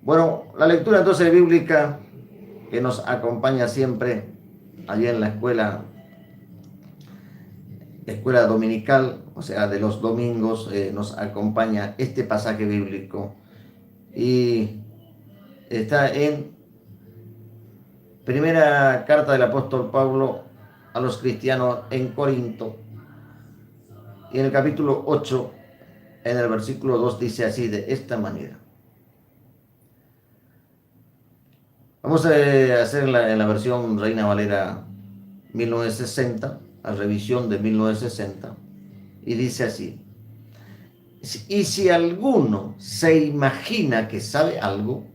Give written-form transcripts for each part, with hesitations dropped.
Bueno, la lectura entonces bíblica que nos acompaña siempre allí en la escuela dominical, o sea, de los domingos, nos acompaña este pasaje bíblico y está en primera carta del apóstol Pablo a los cristianos en Corinto, y en el capítulo 8, en el versículo 2, dice así, de esta manera. Vamos a hacer en la versión Reina Valera 1960, a revisión de 1960, y dice así: y si alguno se imagina que sabe algo,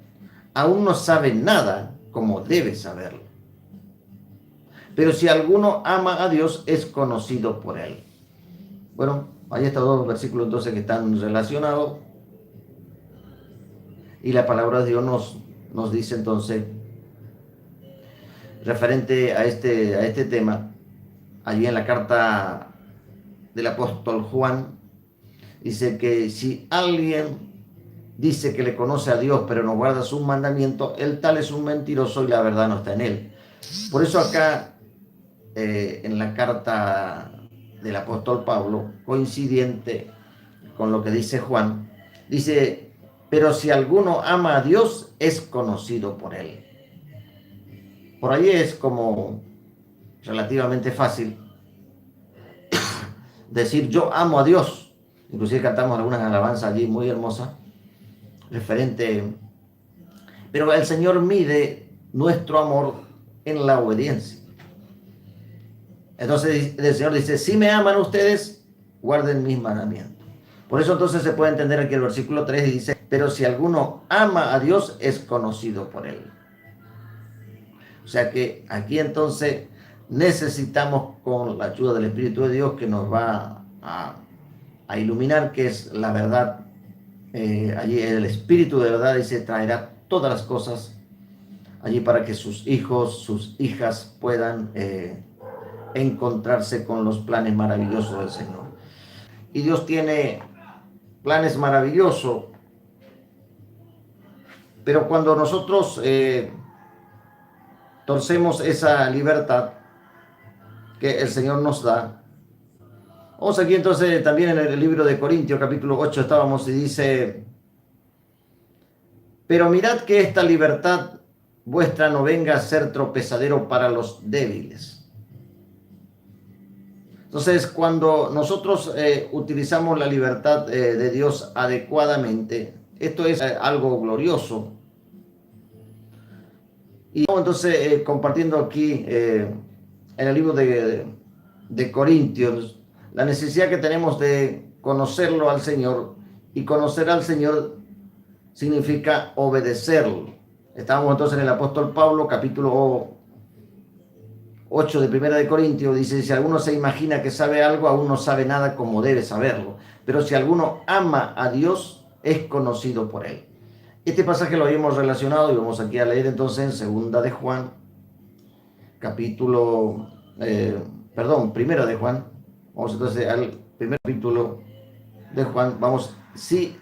aún no sabe nada como debe saberlo. Pero si alguno ama a Dios, es conocido por él. Bueno, hay estos dos versículos entonces que están relacionados, y la palabra de Dios nos dice entonces, referente a este tema, allí en la carta del apóstol Juan, dice que si alguien dice que le conoce a Dios, pero no guarda sus mandamientos, el tal es un mentiroso y la verdad no está en él. Por eso acá, en la carta del apóstol Pablo, coincidente con lo que dice Juan, dice, pero si alguno ama a Dios, es conocido por él. Por ahí es como relativamente fácil decir yo amo a Dios. Inclusive cantamos algunas alabanzas allí muy hermosas referente, pero el Señor mide nuestro amor en la obediencia. Entonces el Señor dice, si me aman ustedes, guarden mis mandamientos. Por eso entonces se puede entender aquí el versículo 3 y dice, pero si alguno ama a Dios, es conocido por él. O sea que aquí entonces necesitamos, con la ayuda del Espíritu de Dios, que nos va a iluminar qué es la verdad. Allí el Espíritu de verdad dice, traerá todas las cosas allí para que sus hijos, sus hijas puedan encontrarse con los planes maravillosos del Señor. Y Dios tiene planes maravillosos, pero cuando nosotros torcemos esa libertad que el Señor nos da. Vamos aquí entonces también en el libro de Corintios capítulo 8 estábamos, y dice, pero mirad que esta libertad vuestra no venga a ser tropezadero para los débiles. Entonces, cuando nosotros utilizamos la libertad de Dios adecuadamente, esto es algo glorioso. Y entonces, compartiendo aquí en el libro de Corintios, la necesidad que tenemos de conocerlo al Señor, y conocer al Señor significa obedecerlo. Estamos entonces en el apóstol Pablo, capítulo 8 de Primera de Corintios, dice, si alguno se imagina que sabe algo, aún no sabe nada como debe saberlo. Pero si alguno ama a Dios, es conocido por él. Este pasaje lo habíamos relacionado y vamos aquí a leer entonces en Segunda de Juan, Primera de Juan. Vamos entonces al primer capítulo de Juan. Vamos, sí,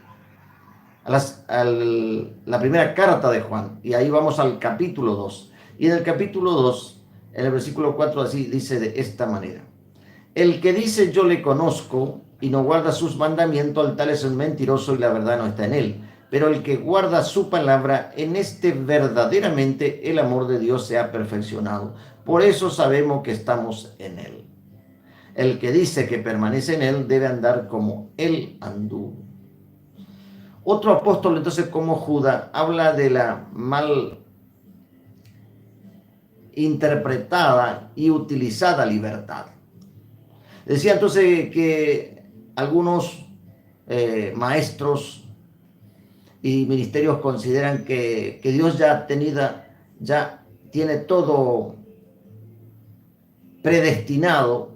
la primera carta de Juan, y ahí vamos al capítulo 2. Y en el capítulo 2, en el versículo 4, así dice de esta manera: el que dice yo le conozco y no guarda sus mandamientos, el tal es un mentiroso y la verdad no está en él. Pero el que guarda su palabra, en este verdaderamente el amor de Dios se ha perfeccionado. Por eso sabemos que estamos en él. El que dice que permanece en él debe andar como él anduvo. Otro apóstol entonces, como Judas, habla de la mal interpretada y utilizada libertad. Decía entonces que algunos maestros y ministerios consideran que Dios ya tiene todo predestinado,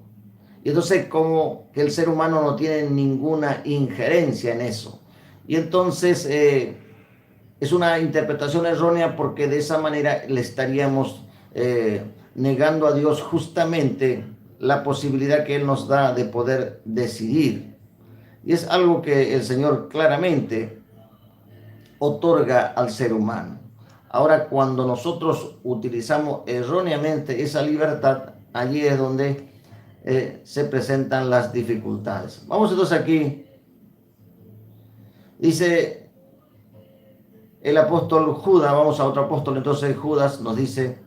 y entonces como que el ser humano no tiene ninguna injerencia en eso. Y entonces es una interpretación errónea, porque de esa manera le estaríamos negando a Dios justamente la posibilidad que Él nos da de poder decidir. Y es algo que el Señor claramente otorga al ser humano. Ahora, cuando nosotros utilizamos erróneamente esa libertad, allí es donde se presentan las dificultades. Vamos entonces aquí. Dice el apóstol Judas, vamos a otro apóstol, entonces Judas nos dice: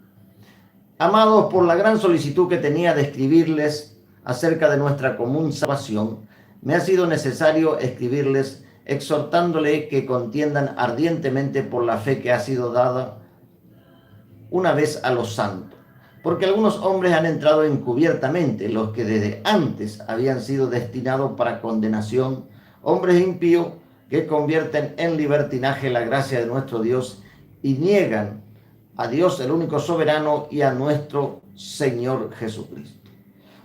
amados, por la gran solicitud que tenía de escribirles acerca de nuestra común salvación, me ha sido necesario escribirles exhortándole que contiendan ardientemente por la fe que ha sido dada una vez a los santos. Porque algunos hombres han entrado encubiertamente, los que desde antes habían sido destinados para condenación, hombres impíos que convierten en libertinaje la gracia de nuestro Dios y niegan a Dios, el único soberano, y a nuestro Señor Jesucristo.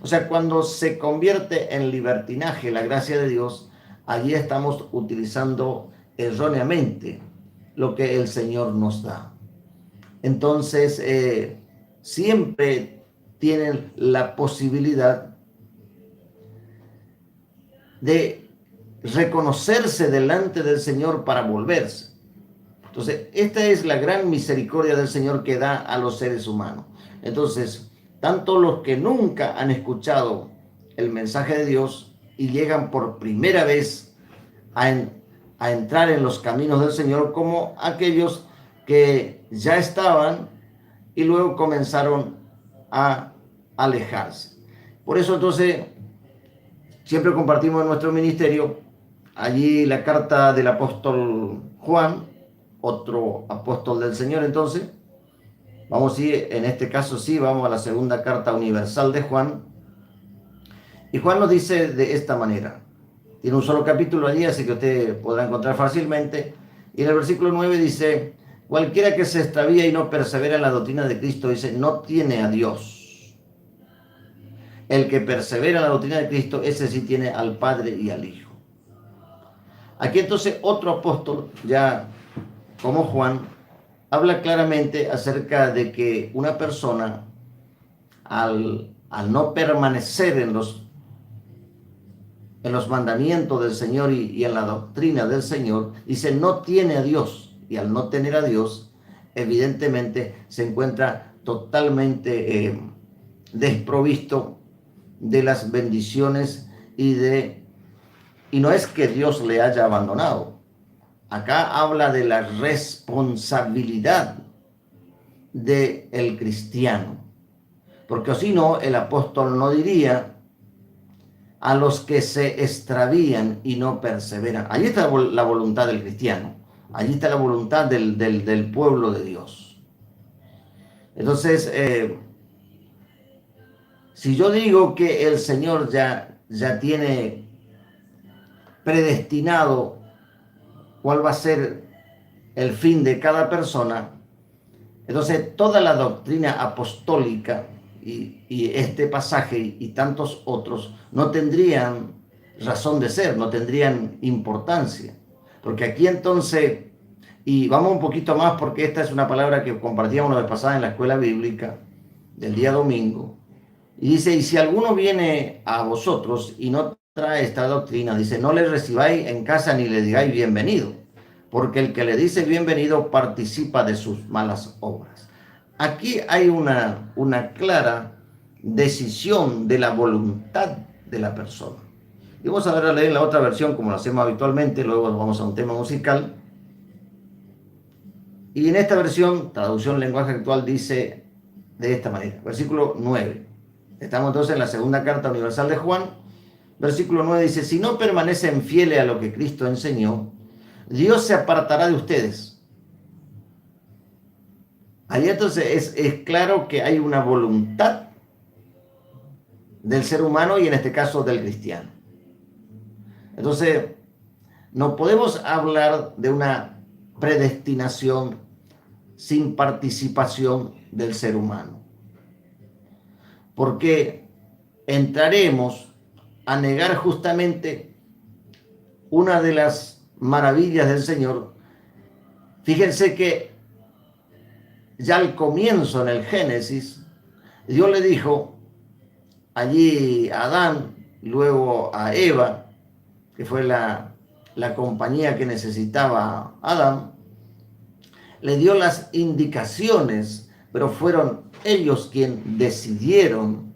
O sea, cuando se convierte en libertinaje la gracia de Dios, allí estamos utilizando erróneamente lo que el Señor nos da. Entonces, siempre tienen la posibilidad de reconocerse delante del Señor para volverse. Entonces, esta es la gran misericordia del Señor que da a los seres humanos. Entonces, tanto los que nunca han escuchado el mensaje de Dios y llegan por primera vez a entrar en los caminos del Señor, como aquellos que ya estaban y luego comenzaron a alejarse. Por eso entonces siempre compartimos en nuestro ministerio allí la carta del apóstol Juan, otro apóstol del Señor. Entonces vamos a ir, en este caso sí, vamos a la segunda carta universal de Juan, y Juan nos dice de esta manera. Tiene un solo capítulo allí, así que usted podrá encontrar fácilmente. Y en el versículo 9 dice: cualquiera que se extravía y no persevera en la doctrina de Cristo, dice, no tiene a Dios. El que persevera en la doctrina de Cristo, ese sí tiene al Padre y al Hijo. Aquí entonces otro apóstol, ya como Juan, habla claramente acerca de que una persona, al no permanecer en los mandamientos del Señor y en la doctrina del Señor, dice, no tiene a Dios. Y al no tener a Dios, evidentemente se encuentra totalmente desprovisto de las bendiciones y no es que Dios le haya abandonado. Acá habla de la responsabilidad del cristiano. Porque si no, el apóstol no diría a los que se extravían y no perseveran. Allí está la voluntad del cristiano. Allí está la voluntad del pueblo de Dios. Entonces, si yo digo que el Señor ya tiene predestinado cuál va a ser el fin de cada persona, entonces toda la doctrina apostólica y este pasaje y tantos otros no tendrían razón de ser, no tendrían importancia. Porque aquí entonces, y vamos un poquito más porque esta es una palabra que compartíamos la vez pasada en la escuela bíblica del día domingo, y dice, y si alguno viene a vosotros y no trae esta doctrina, dice, no le recibáis en casa ni le digáis bienvenido, porque el que le dice bienvenido participa de sus malas obras. Aquí hay una clara decisión de la voluntad de la persona. Y vamos a ver a leer la otra versión como lo hacemos habitualmente, luego vamos a un tema musical. Y en esta versión, traducción lenguaje actual, dice de esta manera, versículo 9. Estamos entonces en la segunda carta universal de Juan, versículo 9 dice, si no permanecen fieles a lo que Cristo enseñó, Dios se apartará de ustedes. Allí entonces es claro que hay una voluntad del ser humano y en este caso del cristiano. Entonces, no podemos hablar de una predestinación sin participación del ser humano. Porque entraremos a negar justamente una de las maravillas del Señor. Fíjense que ya al comienzo en el Génesis, Dios le dijo allí a Adán, luego a Eva, que fue la compañía que necesitaba Adán, le dio las indicaciones, pero fueron ellos quienes decidieron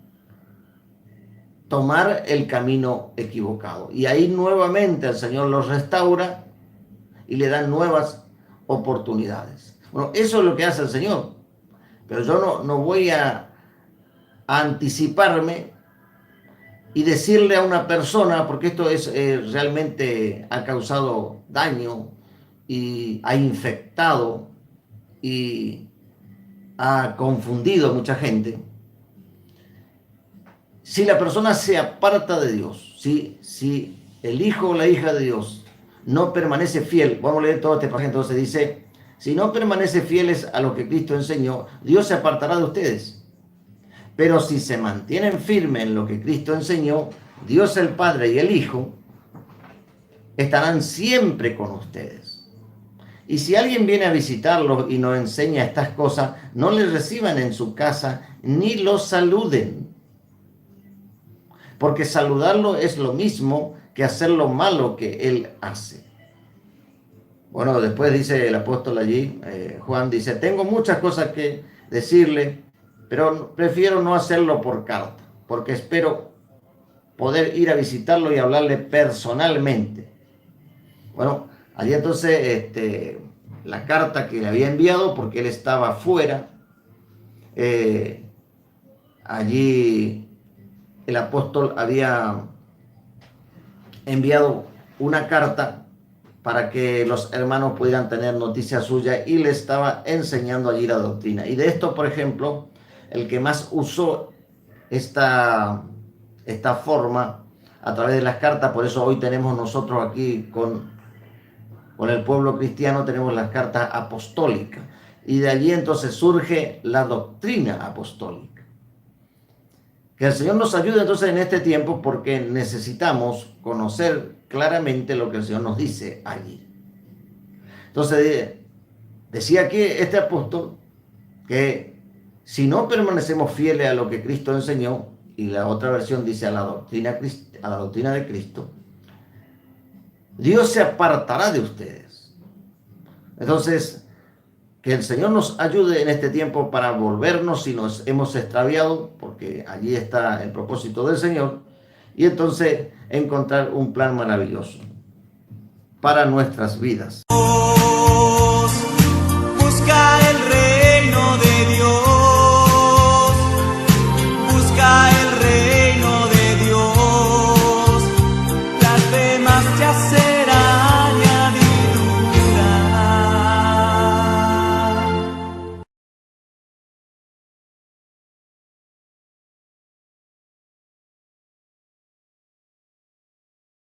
tomar el camino equivocado. Y ahí nuevamente el Señor los restaura y le da nuevas oportunidades. Bueno, eso es lo que hace el Señor. Pero yo no voy a anticiparme y decirle a una persona, porque esto es realmente ha causado daño y ha infectado y ha confundido a mucha gente. Si la persona se aparta de Dios, si el hijo o la hija de Dios no permanece fiel, vamos a leer todo este pasaje, entonces dice, si no permanece fieles a lo que Cristo enseñó, Dios se apartará de ustedes. Pero si se mantienen firmes en lo que Cristo enseñó, Dios el Padre y el Hijo estarán siempre con ustedes. Y si alguien viene a visitarlos y nos enseña estas cosas, no les reciban en su casa ni los saluden. Porque saludarlo es lo mismo que hacer lo malo que él hace. Bueno, después dice el apóstol allí, Juan dice, tengo muchas cosas que decirle, pero prefiero no hacerlo por carta, porque espero poder ir a visitarlo y hablarle personalmente. Bueno, allí entonces la carta que le había enviado, porque él estaba fuera, allí el apóstol había enviado una carta para que los hermanos pudieran tener noticia suya y le estaba enseñando allí la doctrina. Y de esto, por ejemplo, el que más usó esta forma a través de las cartas, por eso hoy tenemos nosotros aquí con el pueblo cristiano, tenemos las cartas apostólicas. Y de allí entonces surge la doctrina apostólica. Que el Señor nos ayude entonces en este tiempo porque necesitamos conocer claramente lo que el Señor nos dice allí. Entonces, decía aquí este apóstol que si no permanecemos fieles a lo que Cristo enseñó, y la otra versión dice a la doctrina de Cristo, Dios se apartará de ustedes. Entonces, que el Señor nos ayude en este tiempo para volvernos si nos hemos extraviado, porque allí está el propósito del Señor, y entonces encontrar un plan maravilloso para nuestras vidas. Buscar